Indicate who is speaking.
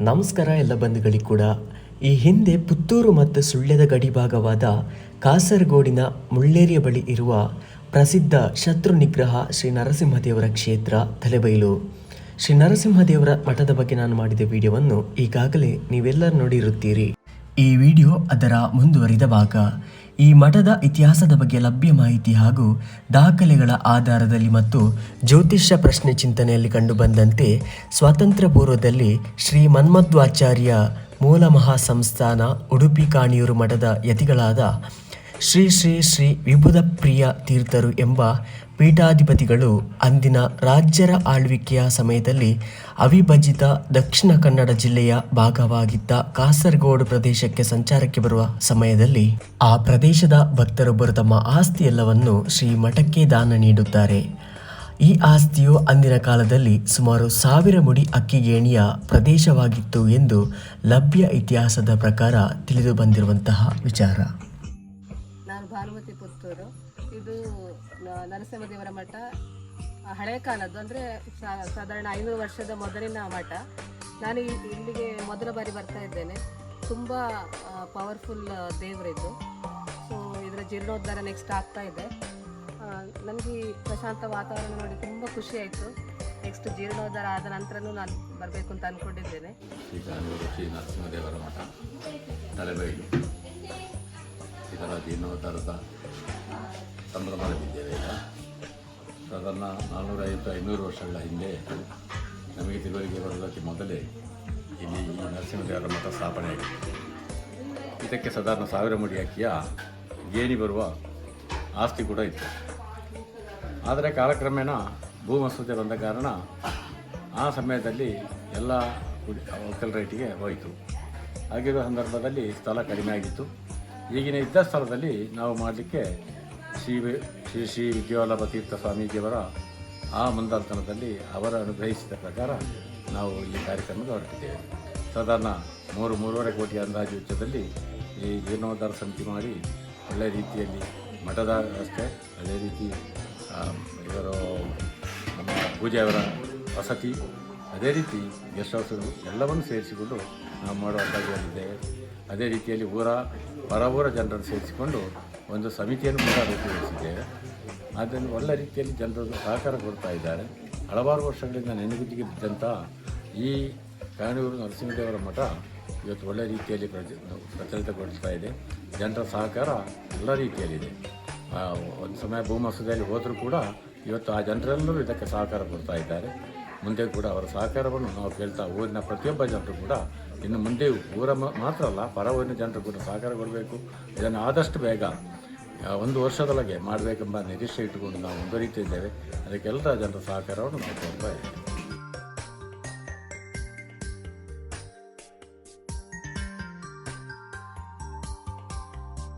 Speaker 1: ನಮಸ್ಕಾರ ಎಲ್ಲ ಬಂಧುಗಳಿಗೆ ಕೂಡ. ಈ ಹಿಂದೆ ಪುತ್ತೂರು ಮತ್ತು ಸುಳ್ಯದ ಗಡಿಭಾಗವಾದ ಕಾಸರಗೋಡಿನ ಮುಳ್ಳೇರಿಯ ಬಳಿ ಇರುವ ಪ್ರಸಿದ್ಧ ಶತ್ರು ನಿಗ್ರಹ ಶ್ರೀ ನರಸಿಂಹದೇವರ ಕ್ಷೇತ್ರ ತಲೆಬೈಲು. ಶ್ರೀ ನರಸಿಂಹದೇವರ ಮಠದ ಬಗ್ಗೆ ನಾನು ಮಾಡಿದ ವಿಡಿಯೋವನ್ನು ಈಗಾಗಲೇ ನೀವೆಲ್ಲರೂ ನೋಡಿರುತ್ತೀರಿ. ಈ ವಿಡಿಯೋ ಅದರ ಮುಂದುವರಿದ ಭಾಗ. ಈ ಮಠದ ಇತಿಹಾಸದ ಬಗ್ಗೆ ಲಭ್ಯ ಮಾಹಿತಿ ಹಾಗೂ ದಾಖಲೆಗಳ ಆಧಾರದಲ್ಲಿ ಮತ್ತು ಜ್ಯೋತಿಷ್ಯ ಪ್ರಶ್ನೆ ಚಿಂತನೆಯಲ್ಲಿ ಕಂಡುಬಂದಂತೆ ಸ್ವಾತಂತ್ರ್ಯ ಪೂರ್ವದಲ್ಲಿ ಶ್ರೀ ಮನ್ಮಧ್ವಾಚಾರ್ಯ ಮೂಲ ಮಹಾಸಂಸ್ಥಾನ ಉಡುಪಿ ಕಾಣಿಯೂರು ಮಠದ ಯತಿಗಳಾದ ಶ್ರೀ ಶ್ರೀ ಶ್ರೀ ವಿಬುಧಪ್ರಿಯ ತೀರ್ಥರು ಎಂಬ ಪೀಠಾಧಿಪತಿಗಳು ಅಂದಿನ ರಾಜ್ಯರ ಆಳ್ವಿಕೆಯ ಸಮಯದಲ್ಲಿ ಅವಿಭಜಿತ ದಕ್ಷಿಣ ಕನ್ನಡ ಜಿಲ್ಲೆಯ ಭಾಗವಾಗಿದ್ದ ಕಾಸರಗೋಡು ಪ್ರದೇಶಕ್ಕೆ ಸಂಚಾರಕ್ಕೆ ಬರುವ ಸಮಯದಲ್ಲಿ ಆ ಪ್ರದೇಶದ ಭಕ್ತರೊಬ್ಬರು ತಮ್ಮ ಆಸ್ತಿ ಎಲ್ಲವನ್ನು ಶ್ರೀ ಮಠಕ್ಕೆ ದಾನ ನೀಡುತ್ತಾರೆ. ಈ ಆಸ್ತಿಯು ಅಂದಿನ ಕಾಲದಲ್ಲಿ ಸುಮಾರು 1000 ಮುಡಿ ಅಕ್ಕಿಗೇಣಿಯ ಪ್ರದೇಶವಾಗಿತ್ತು ಎಂದು ಲಭ್ಯ ಇತಿಹಾಸದ ಪ್ರಕಾರ ತಿಳಿದು ಬಂದಿರುವಂತಹ ವಿಚಾರ.
Speaker 2: ನಾನು ಭಾನುಮತಿ ಪುತ್ತೂರು. ಇದು ನರಸಿಂಹದೇವರ ಮಠ ಹಳೆಯ ಕಾಲದ್ದು, ಅಂದರೆ ಸಾಧಾರಣ 500 ವರ್ಷದ ಮೊದಲಿನ ಮಠ. ನಾನು ಇಲ್ಲಿಗೆ ಮೊದಲ ಬಾರಿ ಬರ್ತಾ ಇದ್ದೇನೆ. ತುಂಬ ಪವರ್ಫುಲ್ ದೇವರಿದ್ದು. ಸೊ ಇದರ ಜೀರ್ಣೋದ್ಧಾರ ನೆಕ್ಸ್ಟ್ ಆಗ್ತಾ ಇದೆ. ನನಗೆ ಈ ಪ್ರಶಾಂತ ವಾತಾವರಣ ನೋಡಿ ತುಂಬ ಖುಷಿ ಆಯಿತು. ನೆಕ್ಸ್ಟ್ ಜೀರ್ಣೋದ್ಧಾರ ಆದ ನಂತರನೂ ನಾನು ಬರಬೇಕು ಅಂತ ಅಂದ್ಕೊಂಡಿದ್ದೇನೆ.
Speaker 3: ಶ್ರೀ ನರಸಿಂಹದೇವರ ಮಠ ತಲೆಬೈಲು ಇದರ ಜೀರ್ಣೋದ್ಧಾರದ ಸಂಭ್ರಮದಲ್ಲಿದ್ದೇವೆ. ಈಗ ಸಾಧಾರಣ 450-500 ವರ್ಷಗಳ ಹಿಂದೆ ನಮಗೆ ತಿಳುವಳಿಕೆ ಬರುವುದಕ್ಕೆ ಮೊದಲೇ ಇಲ್ಲಿ ಈ ನರಸಿಂಹದೇವರ ಮಠ ಸ್ಥಾಪನೆಯಾಗಿದೆ. ಇದಕ್ಕೆ ಸಾಧಾರಣ 1000 ಮುಡಿ ಅಕ್ಕಿಯ ಗೇಣಿ ಬರುವ ಆಸ್ತಿ ಕೂಡ ಇತ್ತು. ಆದರೆ ಕಾಲಕ್ರಮೇಣ ಭೂ ಮಸೂದೆ ಬಂದ ಕಾರಣ ಆ ಸಮಯದಲ್ಲಿ ಎಲ್ಲ ಒಕ್ಕಲ್ ರೇಟಿಗೆ ಹೋಯಿತು. ಹಾಗಿರುವ ಸಂದರ್ಭದಲ್ಲಿ ಸ್ಥಳ ಕಡಿಮೆ ಆಗಿತ್ತು. ಈಗಿನ ಇದ್ದ ಸ್ಥಳದಲ್ಲಿ ನಾವು ಮಾಡಲಿಕ್ಕೆ ಶ್ರೀ ಶ್ರೀ ವಿದ್ಯಾವಲ್ಲಭ ತೀರ್ಥ ಸ್ವಾಮೀಜಿಯವರ ಆ ಮುಂದಾಳತನದಲ್ಲಿ ಅವರ ಅನುಗ್ರಹಿಸಿದ ಪ್ರಕಾರ ನಾವು ಈ ಕಾರ್ಯಕ್ರಮಕ್ಕೆ ಹೊರಟಿದ್ದೇವೆ. ಸಾಧಾರಣ 3-3.5 ಕೋಟಿ ಅಂದಾಜು ವೆಚ್ಚದಲ್ಲಿ ಈ ಜೀರ್ಣೋದ್ಧಾರ ಸಮಿತಿ ಮಾಡಿ ಒಳ್ಳೆಯ ರೀತಿಯಲ್ಲಿ ಮಠದ ವ್ಯವಸ್ಥೆ, ಅದೇ ರೀತಿ ಇವರು ನಮ್ಮ ಪೂಜೆಯವರ ವಸತಿ, ಅದೇ ರೀತಿ ಗೆಸ್ಟ್ ಹೌಸ್ಗಳು ಎಲ್ಲವನ್ನು ಸೇರಿಸಿಕೊಂಡು ನಾವು ಮಾಡುವ ಕಾರ್ಯದಲ್ಲಿದ್ದೇವೆ. ಅದೇ ರೀತಿಯಲ್ಲಿ ಹೊರ ಜನರನ್ನು ಸೇರಿಸಿಕೊಂಡು ಒಂದು ಸಮಿತಿಯನ್ನು ಕೂಡ ರೂಪುಗೊಳಿಸಿದ್ದೇವೆ. ಅದನ್ನು ಒಳ್ಳೆ ರೀತಿಯಲ್ಲಿ ಜನರು ಸಹಕಾರ ಕೊಡ್ತಾ ಇದ್ದಾರೆ. ಹಲವಾರು ವರ್ಷಗಳಿಂದ ನೆನಗುದಿಗಿದ್ದಂಥ ಈ ಕಾಣಿಯೂರು ನರಸಿಂಹದೇವರ ಮಠ ಇವತ್ತು ಒಳ್ಳೆಯ ರೀತಿಯಲ್ಲಿ ಪ್ರಚಲಿತಗೊಳಿಸ್ತಾ ಇದೆ. ಜನರ ಸಹಕಾರ ಎಲ್ಲ ರೀತಿಯಲ್ಲಿದೆ. ಒಂದು ಸಮಯ ಭೂ ಮಸೂದೆಯಲ್ಲಿ ಹೋದರೂ ಕೂಡ ಇವತ್ತು ಆ ಜನರೆಲ್ಲರೂ ಇದಕ್ಕೆ ಸಹಕಾರ ಕೊಡ್ತಾ ಇದ್ದಾರೆ. ಮುಂದೆ ಕೂಡ ಅವರ ಸಹಕಾರವನ್ನು ನಾವು ಕೇಳ್ತಾ ಊರಿನ ಪ್ರತಿಯೊಬ್ಬ ಜನರು ಕೂಡ ಇನ್ನು ಮುಂದೆ ಊರ ಮಾತ್ರ ಅಲ್ಲ, ಪರ ಊರಿನ ಜನರು ಕೂಡ ಸಹಕಾರ ಕೊಡಬೇಕು. ಇದನ್ನು ಆದಷ್ಟು ಬೇಗ 1 ವರ್ಷದೊಳಗೆ ಮಾಡಬೇಕೆಂಬ ನಿರೀಕ್ಷೆ ಇಟ್ಟುಕೊಂಡು ನಾವು ಮುಂದುವರಿತಿದ್ದೇವೆ. ಅದಕ್ಕೆಲ್ಲ ಜನರ ಸಹಕಾರವನ್ನು ನಾವು ಕೊಡ್ತಾ ಇದ್ದೇವೆ.